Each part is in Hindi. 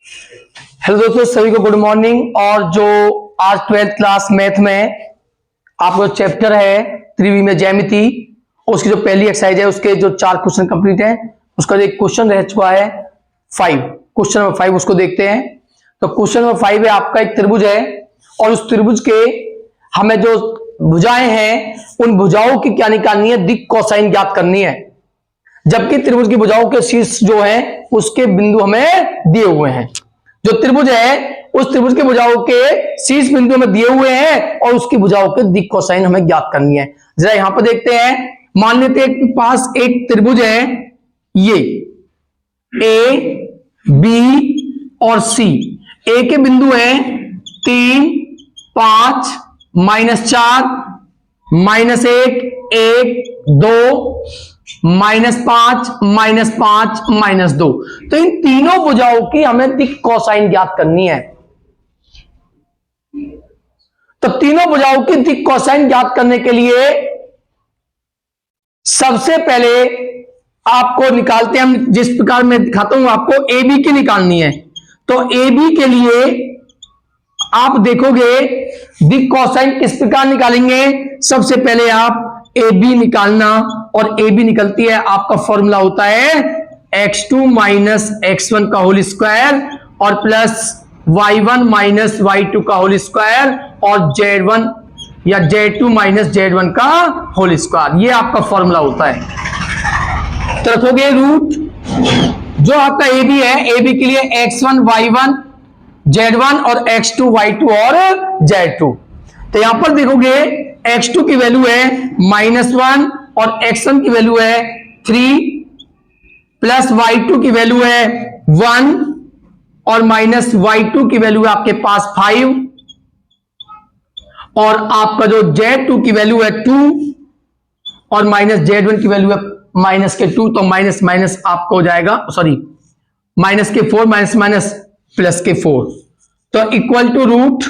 हेलो दोस्तों, सभी को गुड मॉर्निंग। और जो आज 12th क्लास मैथ में आपको चैप्टर है त्रिवी में ज्यामिति, उसकी जो पहली एक्सरसाइज है उसके जो 4 क्वेश्चन कंप्लीट हैं, उसका एक क्वेश्चन रह चुका है 5। क्वेश्चन नंबर 5 उसको देखते हैं। तो क्वेश्चन नंबर 5 है आपका, एक त्रिभुज है और उस त्रिभुज के हमें जो भुजाएं हैं उन भुजाओं की क्या निकालनी है, दिक् कोसाइन ज्ञात करनी है। जबकि त्रिभुज की भुजाओं के शीर्ष जो है उसके बिंदु हमें दिए हुए हैं। जो त्रिभुज है उस त्रिभुज के भुजाओं के शीर्ष बिंदु में दिए हुए हैं और उसकी भुजाओं के दिक् कोसाइन हमें ज्ञात करनी है। जरा यहां पर देखते हैं। मान लेते हैं कि पास एक त्रिभुज है, ये ए बी और सी। ए के बिंदु है 3, 5, -4, -1, 1, 2, -5, -5, -2। तो इन तीनों भुजाओं की हमें दिक् कोसाइन ज्ञात करनी है। तो तीनों भुजाओं की दिक् कोसाइन ज्ञात करने के लिए सबसे पहले आपको निकालते हैं, हम जिस प्रकार मैं दिखाता हूं आपको ए बी की निकालनी है। तो ए बी के लिए आप देखोगे दिक् कोसाइन किस प्रकार निकालेंगे। सबसे पहले आप ए बी निकालना, और ए बी निकलती है, आपका फॉर्मूला होता है x2 - x1 का होल स्क्वायर और प्लस y1 - y2 का होल स्क्वायर और z1 या z2 - z1 का होल स्क्वायर। ये आपका फॉर्मूला होता है। तो रखोगे रूट जो आपका ए बी है, ए बी के लिए x1 y1 z1 और x2 y2 और z2। तो यहां पर देखोगे x2 की वैल्यू है -1 और x1 की वैल्यू है 3, प्लस y2 की वैल्यू है 1 और माइनस y2 की वैल्यू है आपके पास 5, और आपका जो z2 की वैल्यू है 2 और माइनस z1 की वैल्यू है -2। तो माइनस माइनस आपको हो जाएगा, सॉरी -4 माइनस प्लस के 4। तो इक्वल टू रूट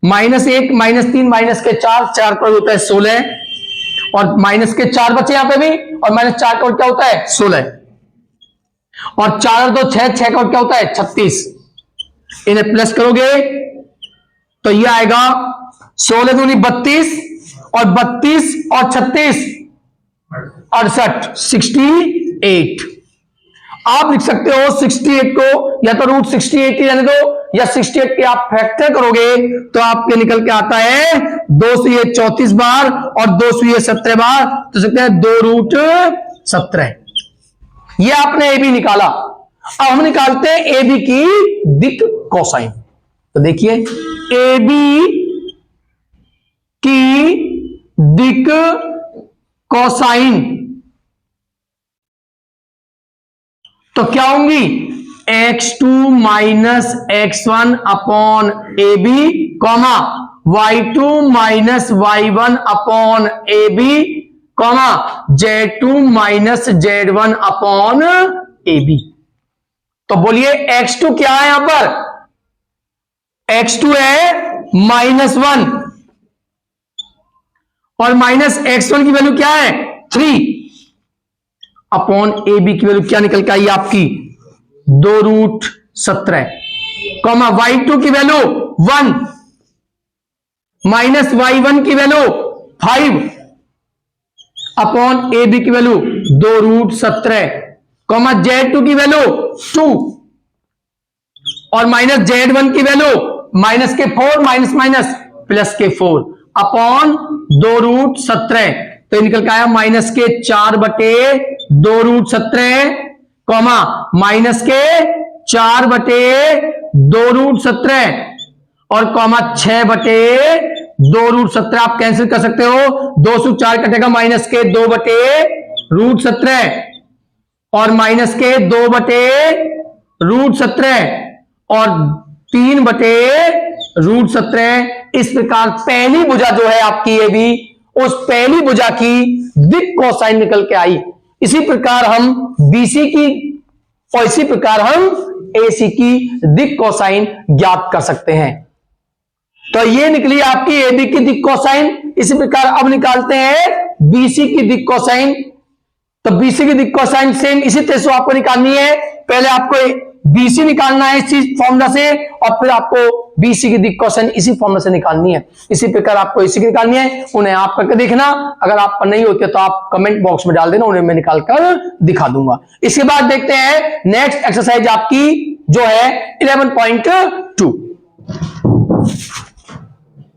-1 -3 -4 पर होता है 16, और माइनस के 4 बचे यहां पे भी, और -4 का क्या होता है 16, और 4 और 2 6 का क्या होता है 36। इन्हें प्लस करोगे तो ये आएगा 16 दूनी 32 और 32 और 36 68, 68। आप लिख सकते हो 68 को या तो रूट 68 ही रहने दो, या 68 के आप फैक्टर करोगे तो आपके निकल के आता है 2 से ये 34 बार और 2 से ये 17 बार, तो सकते हैं 2 रूट 17। ये आपने ए बी निकाला। अब हम निकालते हैं ए बी की दिक् कोसाइन। तो देखिए ए बी की दिक् कोसाइन तो क्या होंगी, x2 - x1 upon A B, comma y2 - y1 upon A B, comma z2 - z1 upon A B. तो बोलिए x2 क्या है यहां पर, x2 है -1 और माइनस x1 की वैल्यू क्या है 3 अपॉन ए बी की वैल्यू क्या निकल के आई आपकी 2 रूट 17, कॉमा y2 की वैल्यू 1 माइनस y1 की वैल्यू 5 अपॉन ए बी की वैल्यू 2 रूट 17, कॉमा z2 की वैल्यू 2 और माइनस z1 की वैल्यू माइनस के 4 माइनस प्लस के 4 अपॉन 2 रूट 17। तो निकल के आया माइनस के 4 बटे 2 रूट 17, कॉमा माइनस के 4 बटे 2 रूट 17 और कॉमा 6 बटे 2 रूट 17। आप कैंसिल कर सकते हो, 2 से 4 कटेगा, माइनस के 2 बटे रूट 17 और माइनस के 2 बटे रूट 17 और 3 बटे रूट 17। इस प्रकार पहली भुजा जो है आपकी ए बी, उस पहली भुजा की दिक् कोसाइन निकल के आई। इसी प्रकार हम बीसी की और इसी प्रकार हम एसी की दिक् कोसाइन ज्ञात कर सकते हैं। तो ये निकली आपकी ए बी की दिक् कोसाइन। इसी प्रकार अब निकालते हैं बीसी की दिक् कोसाइन। तो बीसी की दिक् कोसाइन सेम इसी तरह से आपको निकालनी है। पहले आपको बीसी निकालना है इसी फॉर्मूला से, और फिर आपको बीसी की क्वेश्चन इसी फॉर्मूला से निकालनी है। इसी प्रकार आपको इसी की निकालनी है, उन्हें आप करके देखना। अगर आप पर नहीं होते तो आप कमेंट बॉक्स में डाल देना, उन्हें मैं निकाल कर दिखा दूंगा। इसके बाद देखते हैं नेक्स्ट एक्सरसाइज आपकी जो है 11.2